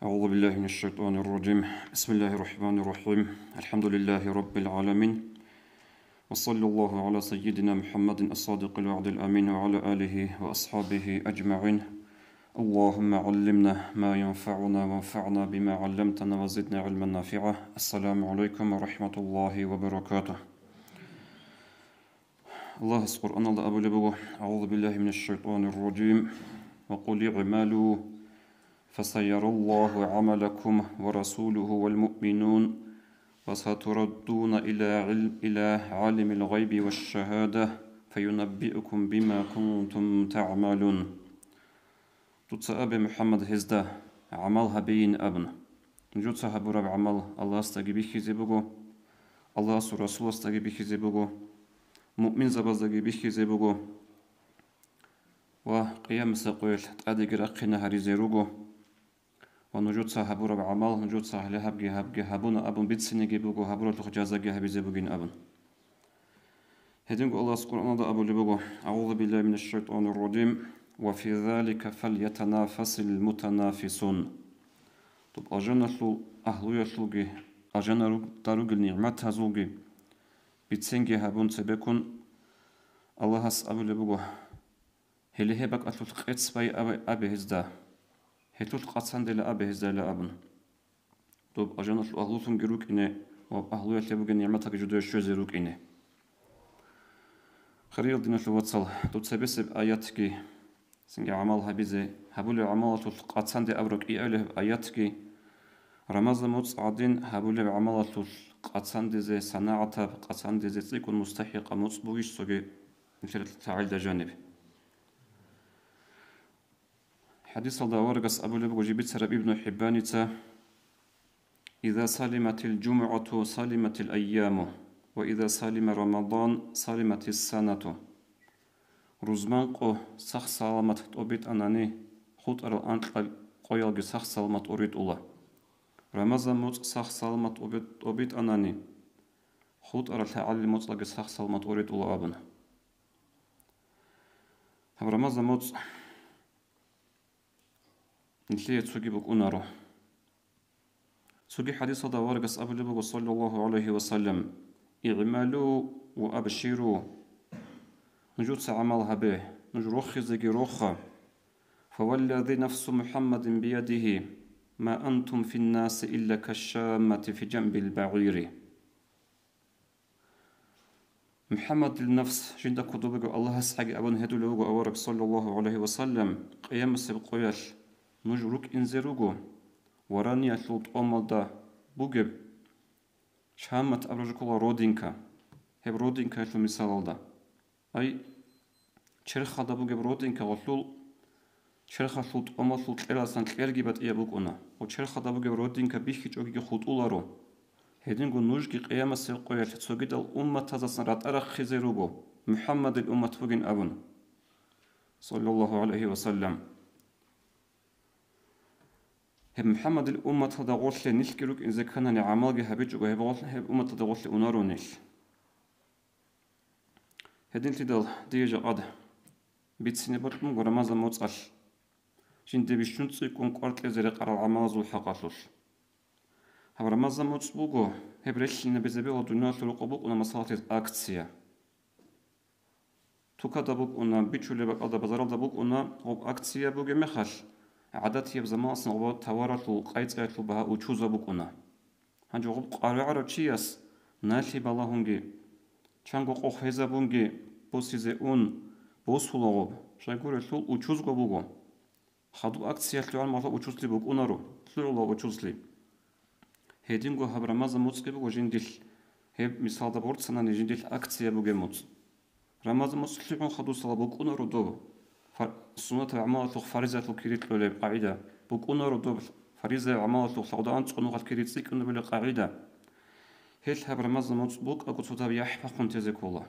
أعوذ بالله من الشيطان الرجيم. بسم الله الرحمن الرحيم. الحمد لله رب العالمين، وصلى الله على سيدنا محمد الصادق الوعد الأمين وعلى آله وأصحابه أجمعين. اللهم علمنا ما ينفعنا وانفعنا بما علمتنا وزدنا علما نافعا. السلام عليكم ورحمة الله وبركاته. الله القرآن الله أبو لبو. أعوذ بالله من الشيطان الرجيم. وقل اعملوا فسيرى الله عملكم ورسوله والمؤمنون وستردون إلى عالم الغيب والشهادة فينبئكم بما كنتم تعملون. تتسأب محمد هزدا عملها بين أبن نجوتها برب عمل الله استجيبه زبغو الله رسول استجيبه زبغو مؤمن زبغو زبغو وقيام سقويل تقادق رقنا هريزيروغو ونجوتها برب عمل نجوتها لهبجي هبون أبن بيتسنجي بغو هبرو تخجازجي هبيزبغين أبن هدينغو الله سبحانه أبو لبغو. أعوذ بالله من الشيطان الرجيم. وفي ذلك فليتنافس المتنافسون. طب أجنة أهلوية لوجي أجنة داروج النعمة هزوجي بتسنجي هبون تبكون الله أبو لبغو هلي هبك أتلو تقيتس باي أبي هزدا هتلو تقاتسان دل أبي هزدا لأبن. طب أجنة أهلوثم جروك إنه وأهلوية لبغو النعمة كجدو يشوزروك إنه خريل دين الواتسال. طب سبسب آياتكي سنجي عملها بيزي هبولي عمالة القاتسان دي أبرك إياله آياتكي رمضان موت عادين هبولي عمالة القاتسان دي زي صناعة قاتسان دي زي تيكون مستحقة موت بويش سوغي مثل تعال دا جانب حديث الدوارقس أبولي بوجيبت سرب ابن حبانيتا إذا سلمت الجمعة سلمت الأيام وإذا سلم رمضان سلمت السنة. روزمانقو سخ سلامت أبيت أناني خود أرى أنقل قيالجي سخ سلامت أريد الله. رمضان موت سخ سلامت أبيت أناني خود أرى تعالي موت لجي سخ سلامت أريد الله أبنا. هم رمضان موت نتليه تسوقي بك أنارو تسوقي حديث هذا ورقس أبو لبق صلى الله عليه وسلم اعملوا وأبشروا نجود عملها به نجروخ زي روخا فوالذي نفس محمد بيده ما أنتم في الناس إلا كالشامة في جنب البعير. محمد النفس جند كتبك الله سحق أبن هدو لوغو أورك صلى الله عليه وسلم قيام السبقياش نجروك إنزروغو وراني أتلوت أمالدا بوغب شامة أبرجك الله رودينكا هب رودينكا يتلو مثال دا أي شرخة دابو جبرودين كغلول شرخة لوط أما لوط إلاسان كيرجي بات إيابوك أنا وشرخة دابو جبرودين كبيخي جوجي خود أولارو هيدين جو نوجي قيامة سيقويا تسوجد الأمة تزاسن رات أرخ خزيروجو محمد الأمة فوجين أبن صلى الله عليه وسلم. هب محمد الأمة تدغوش لنيل كيروك إن زكنا نعمل جهبيج وهب هب أمة تدغوش لأنارو نيل هدين تدل ديجا قاد بيتسني بركم ورمضان موتقال جند بيشونت يكون قرط لزرق على العمل ذو حقاسوس هب رمضان موتبوغو هبرش نبيزبي ودنيا تلقبوك ونا مسالات أكسيا توكا دابوك ونا بيتشولي بقى دا بزارل دابوك ونا غوب أكسيا بوغي مخال عادات يبزمان سنغبو توارات وقايت ايتلو بها وچوزا بوك ونا هنجو غوب قارعارو چياس نالي بالا هونجي چانگو قو خيزا بونگي بوسيزي اون بوسولوغو شايكوري تلو وچوزغو بوغو خادو أكسيا تلوان مالا وچوزلي بوغ اونارو تلو وچوزلي هيدينغو هب رمضان موتسكي بوغو جندل هب مثال دا بورد سناني جندل أكسيا بوغي موت رمضان موتسكي بوغو خادو سلا بوغ اونارو دو سنة عمالة فريزة الكريت لولي قاعدة بوغ اونارو دو فريزة عمالة سعودة أنتقنو غال كريت سيكنو بلي قاعدة هل هب رمضان موت بوك أكو تدا بيحفا خنتزي كولا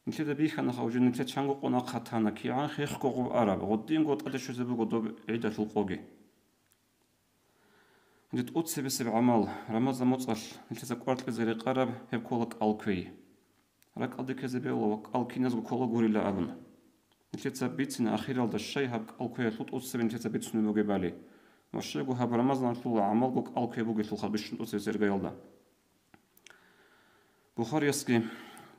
نتلي دا بيخانا خاوجين نتلي تشانغو قونا قاتانا كي عان خيخ كوغو أراب غدين قوت أدشو زبوغو دوب عيدة القوغي نتلي تقوت سبسب عمال رمضان موت أش نتلي تقوارت كزيري قرب هب كولك ألكوي راك أدي كزيبي الله ألكي نزغو كولا غوريلا أبن نتلي تبيتنا أخيرا دا الشي هب ألكوي تلوت أوت سبين نتلي تبيتسنو موغي بالي وشيء هب رمضان طول عمل بوك ألقي بوك في الخبز شنطة زرقة يلا بخاري يسقي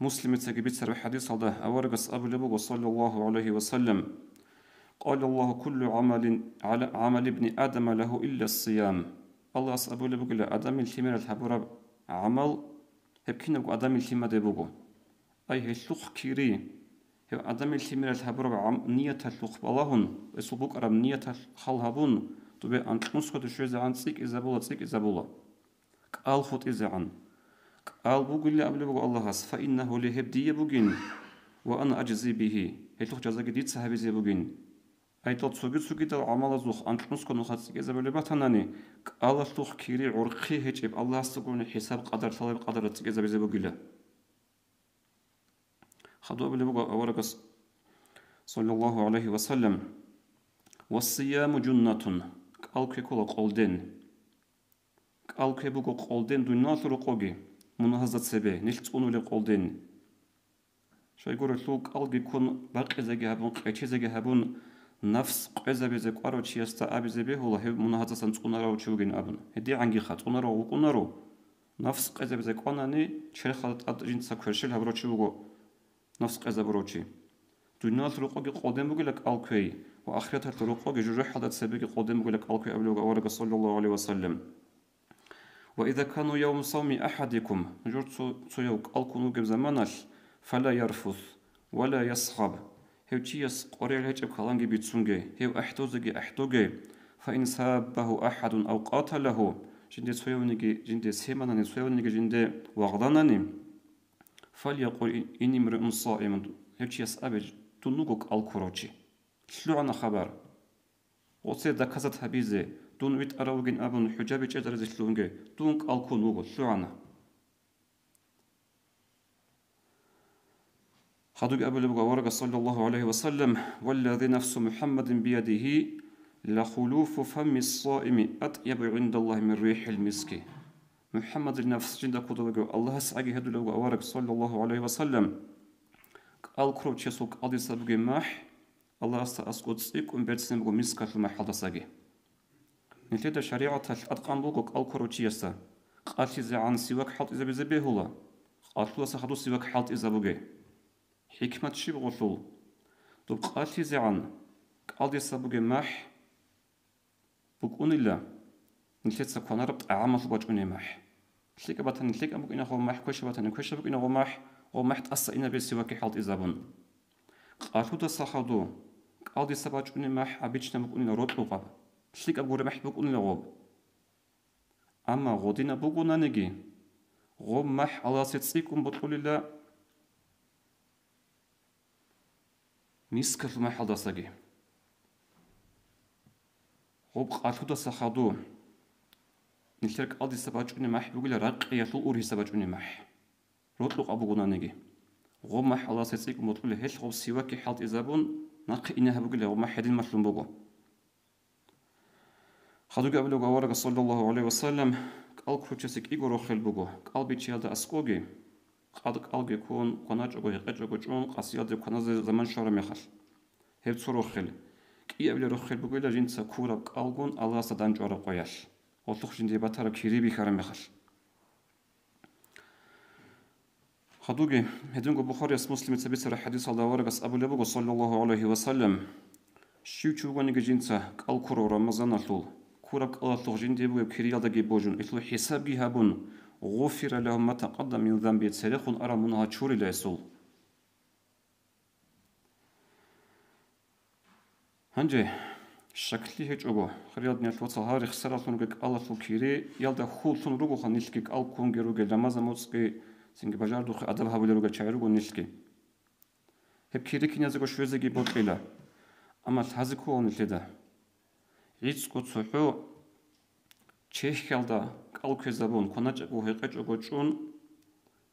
مسلم تسقي بيتسر حديث هذا أورقس أبو لبوك صلى الله عليه وسلم قال الله كل عمل على عمل ابن آدم له إلا الصيام الله أبو لبوك لا آدم الثمر الحبور عمل هبكين بوك آدم الثمر دبوك أي هاللخ كيري هو آدم الثمر الحبور نية اللخ بالهون اسبوك أرب نية خالهبون تبي أنت مسكت شوية عن سيك إذا بولا قال خط إذا عن قال بقول لي قبل بقول الله فإنه لهبدي بقين وأنا أجزي به هيتوخ جزاء جديد صاحب زي بقين أي تصوغي عمل زوخ أنت مسكت نخاص إذا بقول بتناني قال توخ كيري عرقي هيجب الله سبحانه حساب قدر طلب قدر إذا بزي بقول له خدوا قبل بقول أورقس صلى الله عليه وسلم والصيام جنة قال كيكولا قولدين قال كيبوكو قولدين دنيا رقوقي منهزة سبه نلتقونو لقولدين شو يقول لك قال يكون باقي زي هبون قيتي زي هبون نفس قيزة بزي قارو تشيستا أبي زي به والله منهزة سنتقونا رو تشوجين أبن هدي عنجي خات قونا رو وقونا رو نفس قيزة بزي قاناني شل خالت أدرين سكرشل هبرو تشوجو نفس قيزة بروتشي دنيا رقوقي قولدين بقول لك قال كي وآخرتها رقوقي جرح حدث سبيك قولدين بقول لك قال كي أبلغ أورق صلى الله عليه وسلم وإذا كانوا يوم صوم أحدكم جرت سيوك ألكنوا جب زمانش فلا يرفث ولا يصخب هو تيس قريل هجب كلانجي بيتسونجي هو أحتوجي فإن سابه أحد أو قاتله جند سيونيجي جند سيمانني سيونيجي جند وغضانني فليقول إني امرئ صائم هو تيس أبج تنوجك الكروتشي شلو عنا خبر وصير دكزت هبيزه دون ويت أراوجين أبن حجابي جدر زشلونجي دونك ألكون وقول شو عنا خدوك أبو لبقى ورقة صلى الله عليه وسلم والذي نفس محمد بيده لخلوف فم الصائم أطيب عند الله من ريح المسك محمد النفس جند كتبه الله سعي هدو لبقى ورقة صلى الله عليه وسلم ألكرو تشسوك أدي سبقي ماح الله أسقط سيك ومبرسن بقى مسك المحل ساقي نتيجة شريعة الأتقان بوكو الكروتشيستا قالت إذا عن سواك حلط إذا بزبيه الله قالت له سخدو سواك حلط إذا بوكي حكمة شي بغطول دوب قالت إذا عن قالت إذا بوكي ماح بوكون الله نتيجة سكوانا ربط أعامل بوكوني ماح نتيجة باتن نتيجة بوك إنا غو ماح كوشة باتن كوشة بوك إنا غو ماح غو ماح تأسى إنا بسواك حلط إذا بون قالت له سخدو قالت إذا بوكوني ماح عبيتشنا بوكوني روتلو قاب شليك أبغى ربح بقول لغوب أما غودينا بقولنا نجي غوب مح على ستسيكم بطول الله مسك في محل دساجي غوب قاتلو دسخادو نشترك أدي سباجوني مح بقول رق يطلع أوري سباجوني مح روتلو أبغونا نجي غوب مح على ستسيكم بطول هش غوب سواك حالت إزابون نق إنها بقول غوب مح حدين مشلون بقول خدوك أبلغ ورقة صلى الله عليه وسلم قال كروتشسك إيغورو خلبوغو قال بيتشيالدا أسكوغي قال يكون قناجوغو يقجوغو جون قاسيالدا قناز زمان شارة مخل هبتو روخل كي أبلغ روخل بوغو إلا جنسا كورا قالغون الله سدان جوارا قوياش وطلق جندي باتارا كيريبي خارا مخل خدوغي هدونغو بخاري اس مسلم تبتر حديث الله ورقة أبو لبوغو صلى الله عليه وسلم شيوچوغو نيجي جنسا قال كورو رمضان أطول كورك الله تغجين ديبو كريال دقي بوجون إتلو حساب هابون غفر لهم ما تقدم من ذنب سريخون أرى منها تشوري ليسول هنجي شكلي هيج أبو خريال دنيا تلوصل هاري خسراتون قك الله تلو كيري يالدا خولتون روغو خان نشكيك أل كونجي روغي لمازا موتسكي سنجي بجار دوخي أدب هابولي روغا چاي روغو نشكي هب كيري كنيازيكو شويزيكي بوكيلا أما تحزيكو ونشيدا عيسكو تسوحو چهكالدا قالكو زبون قناجقو هيقجقو چون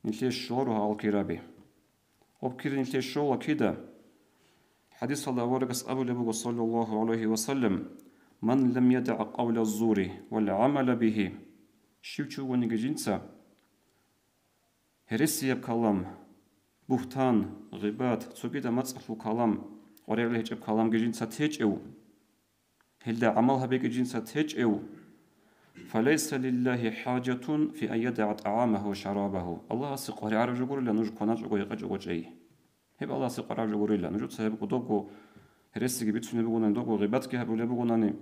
نتليش شورها الكرابي وبكير نتليش شورها كده حديث الله ورقس أبو لبوغ صلى الله عليه وسلم من لم يدع قول الزور والعمل به شوچو ونيجي جنسا هرسي بكلام بهتان غيبات تسوكيدا مصحفو كلام وريالي هجب كلام جنسا تيجو هل عملها بيك جنسة تجئو فليس لله حاجة في أن يدع طعامه وشرابه الله سيقهر عرب جغور إلا نجو كوناج جغو يقجغو جاي هب الله سيقهر عرب جغور إلا نجو تسيبقو دوغو هرسيكي بيتسوني بغونان دوغو غيباتك هبو لبغوناني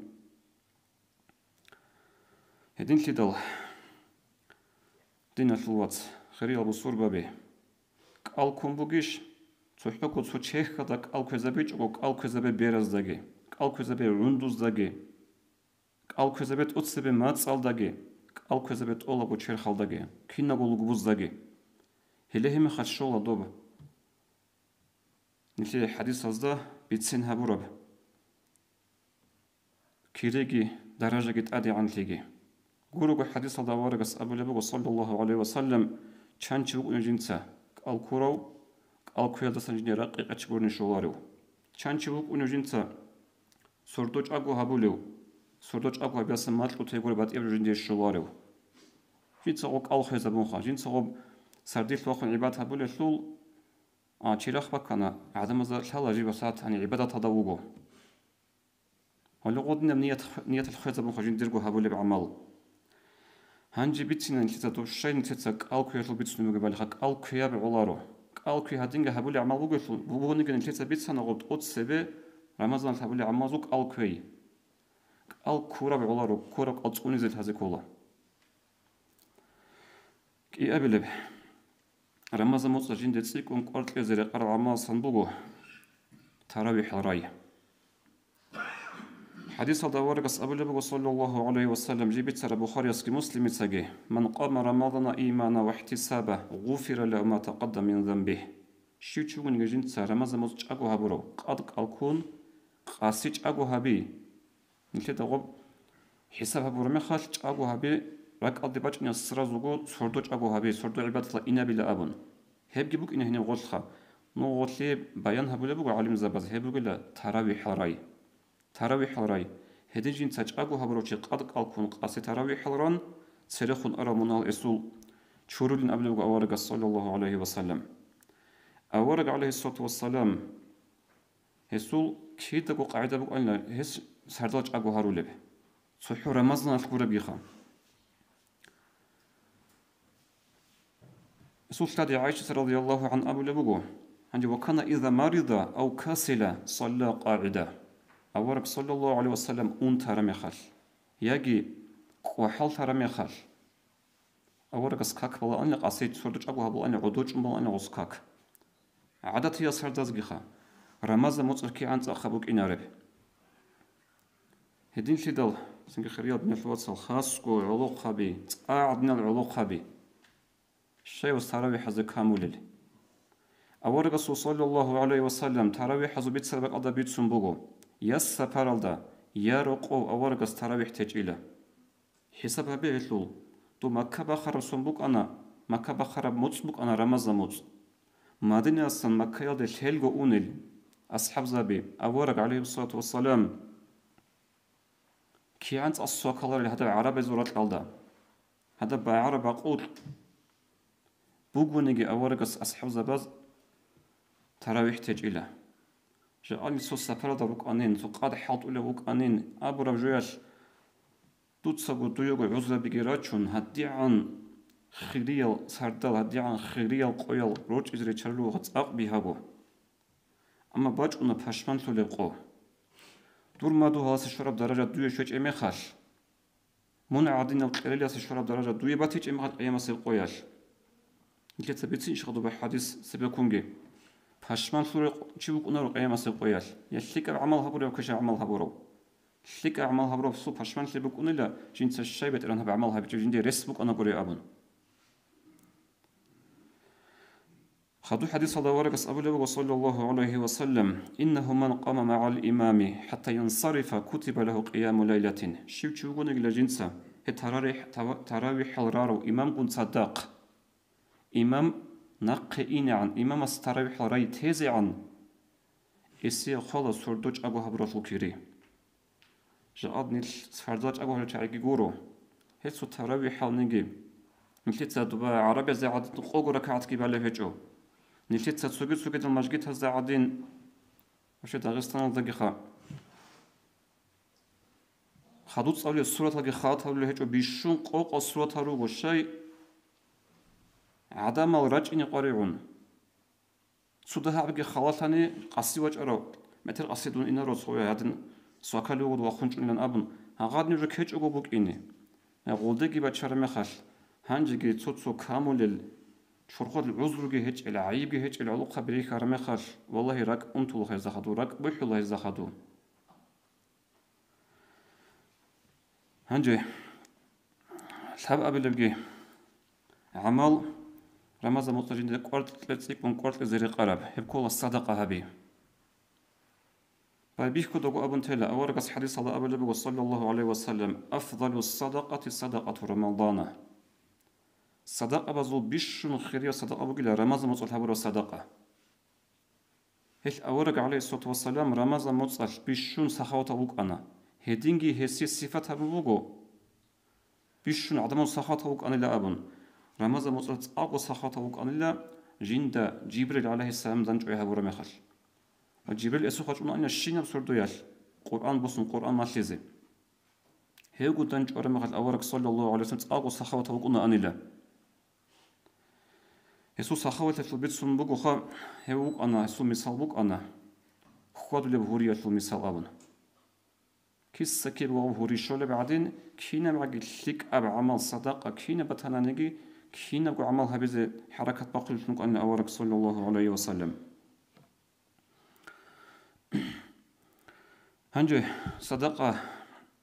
هدين تدل دين الوات خريل بصور بابي قال كون بوغيش تحكو تشيخ كدا قال كزبيج او قال كزبي بيرزداغي قال كزبي روندوزداغي قال كزبي اتسبي ماتسالداغي قال كزبي اولابو چرخالداغي كيناغولغوزداغي هلهمي خشولا دوب نتي حديث ازدا بيتسين هابورب كيريغي درجه ادي عنتيغي غوروغ حديث ازدا ورغس ابو لبو صلى الله عليه وسلم چانچو انجنسا قال كورو قال كويلدا سنجني رقيقه چبورني شولارو چانچو انجنسا سوردوچ اگو هابولو سوردوچ اگو بياس ماتلو تيغور بات ابجندي شولارو فيتسو قال خيزا بونخا جنسو سرديل وخن عبادة هابولو شول چيراخ بكنا عدم ذا شالا جيبا ساعات يعني عبادة تدوغو ولو غدنا نية الخيزا بونخا جنديرغو هابولو بعمل هانجي بيتسينا نتيتا دوشاين نتيتا قال كويلو بيتسنو مغبالي خاك قال كويا بعولارو قال كوي هادينغا هابولي عمل بوغو بوغونيغا نتيتا بيتسانا غد اوت سبي رمضان هابولي عمازو قال كوي قال كورا بعولارو كورا قال تقوني زيت هازي كولا كي أبلب رمضان موصا جين دتسيكون قرط لزيري قرب عمال صنبوغو تراويح الراي حديث هذا ورقص أبلب صلى الله عليه وسلم جيبت سر بخاري اسكي مسلم تسجي من قام رمضان إيمانا واحتسابه غفر له ما تقدم من ذنبه شو تشوفون جين سر رمضان موصا أجو هبرو قد الكون قاسيج أجو هبي نتيجة غب حساب هبرو مخاش أجو هبي راك أدي باجني السرازوغو سردوج أجو هبي سردو عبادة الله إنا بلا أبون هبجي بوك إنه هنا غلطة نو غلطة بيان هبولة بوك عالم زباز هبوك لا تراويح الراي تراويح الراي هدي جين تاج أجو هبروشي قد الكون قاسي تراويح الران سرخون أرى منال إسول شورولين قبل بوك أورق صلى الله عليه وسلم أورق عليه الصلاة والسلام إسول كيدا بوك قاعدة بوك أنا هس سردوج أجو هرولب صحو رمضان الكورة بيخا سلطة عائشة رضي الله عن أبو لبوغو عندي وكان إذا مرض أو كسل صلى قاعدة أورك صلى الله عليه وسلم أون ترمي خل يجي وحل ترمي خل أورك سكاك بلا أني قصيد سردج أبوها بلا أني عدوج بلا أني غسكاك عادت هي سردز جيخا رمز مطلقي عن تأخبوك إنارب هدين شدل سنك خريال بن الواتس الخاص علوق خبي تقاعدنا العلوق خبي الشيء والتراويح حز كامل أول رسول صلى الله عليه وسلم تراويح حز بيت سبق أدا بيت سنبوغو يس سفرالدا يا رقو أول رس تراويح تجيله حسابها بيعتلو تو مكة بخر سنبوك أنا مكة بخر مطبوك أنا رمضان مط مدينة أصلا مكة يلد الهلغو أونل أصحاب زبي أول عليه الصلاة والسلام كي عند السواق الله هذا عربي زورات الألدا هذا بعرب أقول بوغونيجي أورغس أصحاب زباز تراويح تجيله جاءني سو سفر دروك أنين سو قاد حاط ولا وك أنين أبو رجويش توتسبو دويوغو عزلة بيجراتشون هدي عن خيريال سردال هدي عن خيريال قويل روج إزري تشرلو هتساق بيهاغو أما باج أنا باشمان سوليقو دور ما دو هاس الشراب درجة دوية شوية إمي خاش من عادين القليل هاس الشراب درجة دوية باتيج إمي خاش أيام سيقوياش نكت سبيتسي إشخدو بحديث سبيكونجي باشمان سوري تشيبوك أنارو قيامة سيقوياش يشليك عمل هبورو وكش عمل هبورو شليك عمل هبورو بسو باشمان سيبوك أنيلا جنس الشايبة إرانها بعملها بيجو جندي رسبوك أنا قري أبن خدو حديث الله ورقس أبو لبو صلى الله عليه وسلم إنه من قام مع الإمام حتى ينصرف كتب له قيام ليلة شيو تشوغون إلى جنسة تراويح الرارو إمام قن صداق إمام نقئين عن إمام استراويح الراي تيزي عن إسي خلاص سردوج أبو هبراتو كيري جاءت نيل سردوج أبو هبراتو غورو هيتسو تراويح النجي نلتت دبا عربية زي عدد قوغو ركعت كيبالي هجو نلتت سوغيت المجيد هزا عدين وشي داغستان الدقيقة خدوت صلي السورة لقي خاطر له هيك بيشون قوق السورة روج الشيء عدم الرجع قريعون سودها بقي خلاصني قصي وجرو مثل قصيدون إن رسول هذا سوكالو وخنج لنا أبن هغاد نجك هيك أبو بوك إني غولدقي بتشر مخال هنجي تصو كامل شرخات العذر هيك العيب هيك العلوق بريك رمخال والله راك أنتو الله يزخدو راك بيح الله يزخدو هنجي الحب قبل بقي عمل رمز مطلجين قرط تلتسيك من قرط زري قرب هبكول الصدقة هبي فبيحكوا دقوا أبن تلا أورقص حديث الله أبو لبي صلى الله عليه وسلم أفضل الصدقة صدقة رمضان صدقة بزول بيشون خيرية صدقة بقول رمز مطلع هبور الصدقة هيك أورق عليه الصلاة والسلام رمز مطلع بيشون سخاوة بوك أنا هدينجي هسي صفة بوكو بيشون عدم سخاوة بوك أنا لا أبن رمز مطلع أقوى سخاوة بوك أنا لا جند جبريل عليه السلام دنجوها هبور مخل جبريل اسو خاطر أن الشين بسردو يال قرآن بصن قرآن ماشيزي هيغو دنج أورمخ الأورق صلى الله عليه وسلم أقو سخاوة وقنا أنيلا هسو سخاوة البيت سن بوكو خا هيوك أنا هسو مثال بوك أنا خواد لي بهورية المثال أبن كيس سكيب وهوري شول بعدين كينا معقل ليك أب عمل صدقة كينا بتنانجي كينا بقو عمل هبيزي حركة باقل تنك أن الأورق صلى الله عليه وسلم هنجي صدقة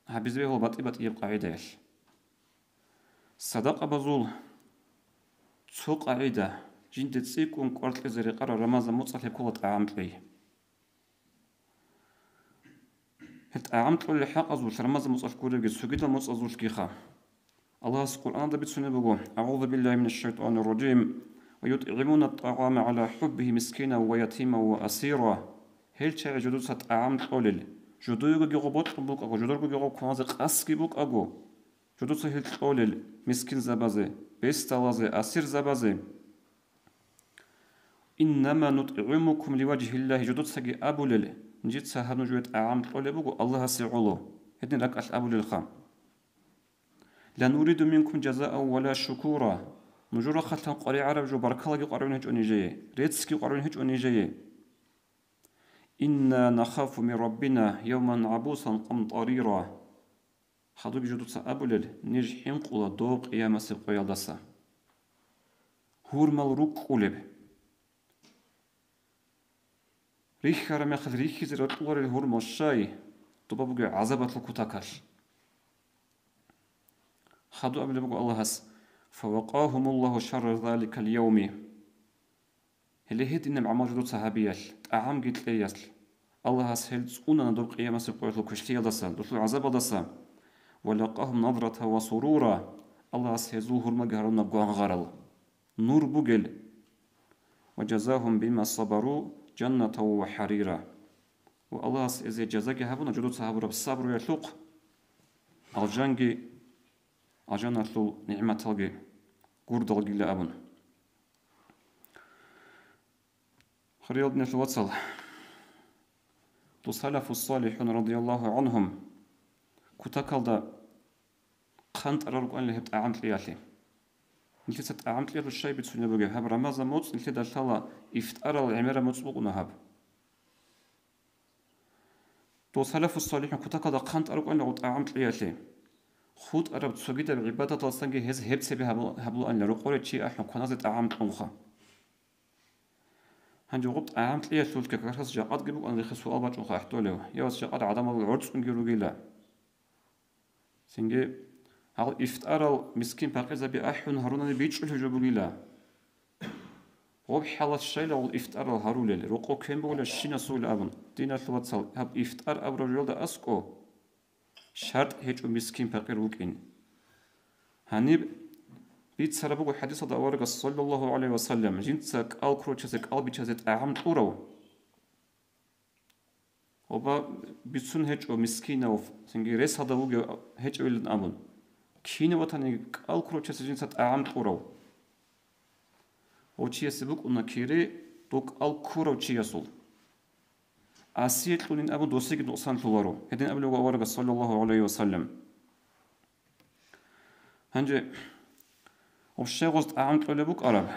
هبزبيه هو بطيبة يبقى عيداش صدقة بزول تسوق عيدة جند تسيكون قرط لزري قرر رمضان متصل كل طعامت لي طعامت لي حق أزول رمضان متصل كل جد سجد متصل كيخا الله القرآن ده بتسنى بقول أعوذ بالله من الشيطان الرجيم ويطعمون الطعام على حبه مسكينا ويتيما وأسيرا هل شيء جدود طعامت قليل جدوغو جيغو بوت بوك أغو جدوغو جيغو كوانزي قاسكي بوك أغو جدو سهل تقولل مسكين زبازي بيستالازي أسير زبازي إنما نطعمكم لوجه الله جدو سهل أبو لل نجد سهل نجويت أعام تقولي بوكو الله سيعولو هدن لك أبو للخام لا نريد منكم جزاء ولا شكورا نجور خلطان قري عرب جو بركالة قرون هج أنيجي ريتسكي قرون هج أنيجي إنا نخاف من ربنا يوما عبوسا قمطريرا خدوك جدود سأبولل نجحين قولا دوق يا مسيب قيادسا هور مالروك قولب ريخ كرم يخذ ريخ زر القور الهور مشاي طبابوك عذابات لكوتاكاش خدو أبل بقو الله هس فوقاهم الله شر ذلك اليوم اللي هيد إنم عمال جدود صحابيال أعام قلت ليال الله هسهل تسقونا ندوق قيامة سبقوة الكشتية دسا دوشلو عذاب دسا ولقاهم نظرة وسرورا الله هسهزوه المجهرون بقوان غرل نور بوغل وجزاهم بما صبروا جنة وحريرا والله هسهزي جزاك هبونا جدود صحابو رب الصبر يتلوق الجنجي الجنة لو نعمة تلقي قرد القي لأبن خريض نتل وصل السلف الصالحون رضي الله عنهم كتاكل دا قانت أرارك أن لهبت أعمت ليالي نتل ست أعمت ليالي الشاي بتسوني بغي هب رمازا موت نتل دا شالا إفتأر العمارة مطبقنا هب السلف الصالحون كتاكل دا قانت أرارك أن لهبت أعمت ليالي خود أراب تسوغي دا العبادة تلسانجي هز هبت سبي هبلو أن لرقوري شي أحنا كنازت أعمت أنخا هنجي غبط أعمت ليه سولك كرخص جاقات جيبوك أن رخص سؤال باج أخا احتوليو يواس جاقات عدم العرض سنجيرو جيلا سنجي هل إفتار المسكين باقي بي أحون هارونا بيتش الهجوبو جيلا غب حالة الشيء لو إفتار الهارولي رقو كيم بولا الشينا سول أبن دينا ثوات سال هب إفتار أبرو جيل دا أسكو شرط هيجو مسكين باقي روكين هنيب بيت سربو حديث داورق صلى الله عليه وسلم جنتك الكروتشك البيتشزت أعم طورو وبا بيتسون هيجو مسكينة وف سنجي ريس هذا وجه هيجو ولد أبن كينه وطني الكروتشس جنتك أعم طورو وشيء سبوك ونكيري دوك الكورو شيء يسول أسيت لون أبو دوسيك نقصان تلورو هدين أبلغ أورق صلى الله عليه وسلم هنجي وبشيغوز تعامل قلبك أرب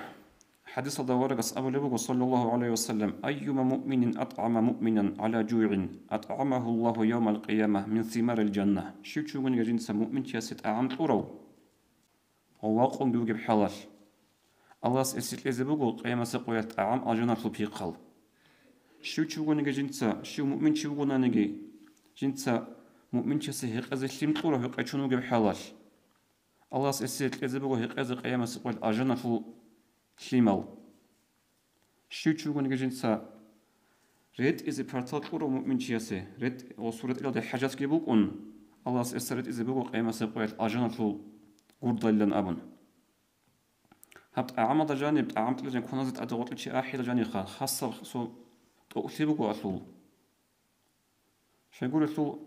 حديث دورقس أبو لبوك صلى الله عليه وسلم أيما مؤمن أطعم مؤمنا على جوع أطعمه الله يوم القيامة من ثمار الجنة شو تشوفون يجنس مؤمن تياسيت أعام قرو وواقم بيوجب حلال الله سيسيت لزبوغو قيامة سقويت أعام أجنة البيقال شو تشوفون يجنس شو مؤمن تشوفون نجي جنس مؤمن تياسي هيق أزليم قرو هيق أجنة بيوجب حلال الله سيسيت لزبوغو هيق أزل قيامة سقويت أجنة شليمال شو تشوفون يجنس ريت إذا برتال قرو مؤمن تياسي ريت وصورة إلى ده حاجات كيبوكون الله سيسرت إذا بوغو قيامة سقويت أجنة قردلن أبن هبت أعمد جانب أعمت لجن كونازت أدغوت لشي أحيل جاني خاصة سو تأثي بوغو أثول شايقول أثول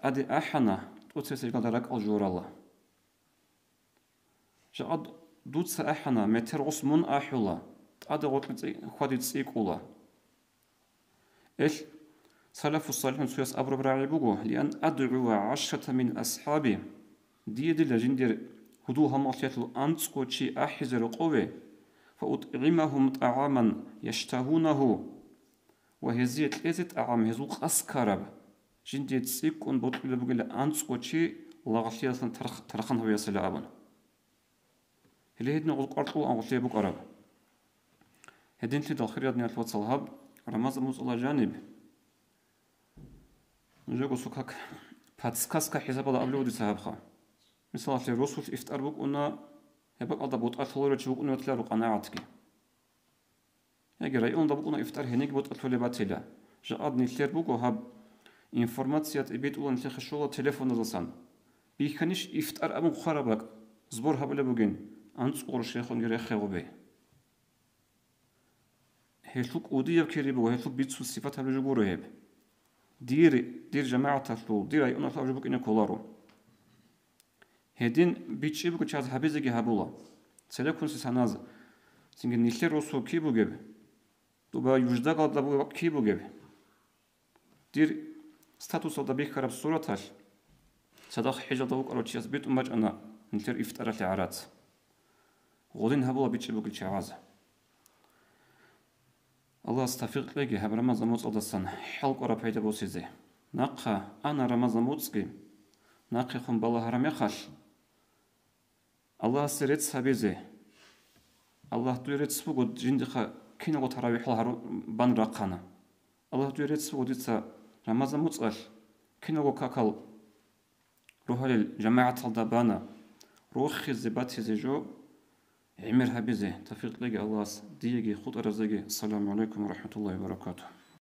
أدي أحنا تأثي قدرك الجور الله جاء دوت أحنا متر عثمون أحولا أدغوت لشي خادي تسيك الله إيش سلف الصالحون سويس أبرو براعي بوغو لأن أدعو 10 من أصحابي دي لجندير هدوها مالتيات الأنتسكو تشي أحزر قوي فأطعمهم طعاما يشتهونه وهزيت ليزت أعام هزوق أسكارب جندي تسيكون بطل بقول أنتسكو تشي لغشيات ترخن هو يسلا أبن اللي هدنا قل قرطو أن غطيه بك أرب هدين تلد الخيريات نيات واتسالهاب رمز موز الله جانب نجوغو سوكاك باتسكاسكا حساب الله أبلو دي سهابخا مثلا في رسول إفتار بوك أنا هبك أضرب وتأثر وتشوف أنه تلاقي قناعتك يجري أن ضبط أنا إفتار هنيك بتأثر لباتلا جاء نتلر بوك وهاب إنفورماتيات إبيت أول نتلخ الشغل تلفون نزلسان بيخنيش إفتار أبو خرابك زبور هبلا بوجين أنت قرر شيخ ونجري خيوبه هيلوك أودية كيري بوه هيلوك بيتسو الصفات هبلا جبوره هب دير جماعة تطلو دير أي أنا طلع جبوك إنه كولارو هدين بيتشي بوك تشاز هبيزيجي هبولا سلكون سيساناز سنجن نيلر روسو كي بوجب دوبا يوجدا قاد لبو كي بوجب دير ستاتوس دا بيك خراب صورتاش صدق حاجه دوك ارو تشاز بيت امج انا نيلر افترا لعرات غودين هبولا بيتشي بوك تشاز الله استفيق لك هب رمضان موت ادسن حلق ورا بيدا بوسيزي نقا انا رمضان موتسكي نقي خم بالله هرم يخش الله سرت سبيزه الله دورت سبوغ جندخا كينو تراويح لهرو بان رقانا الله دورت سبوغ ديتسا رمضان مصر كينو كاكل روح الجماعة الدبانا روح الزبات زيجو عمر هبيزه تفيق لك الله ديجي خط رزقي السلام عليكم ورحمة الله وبركاته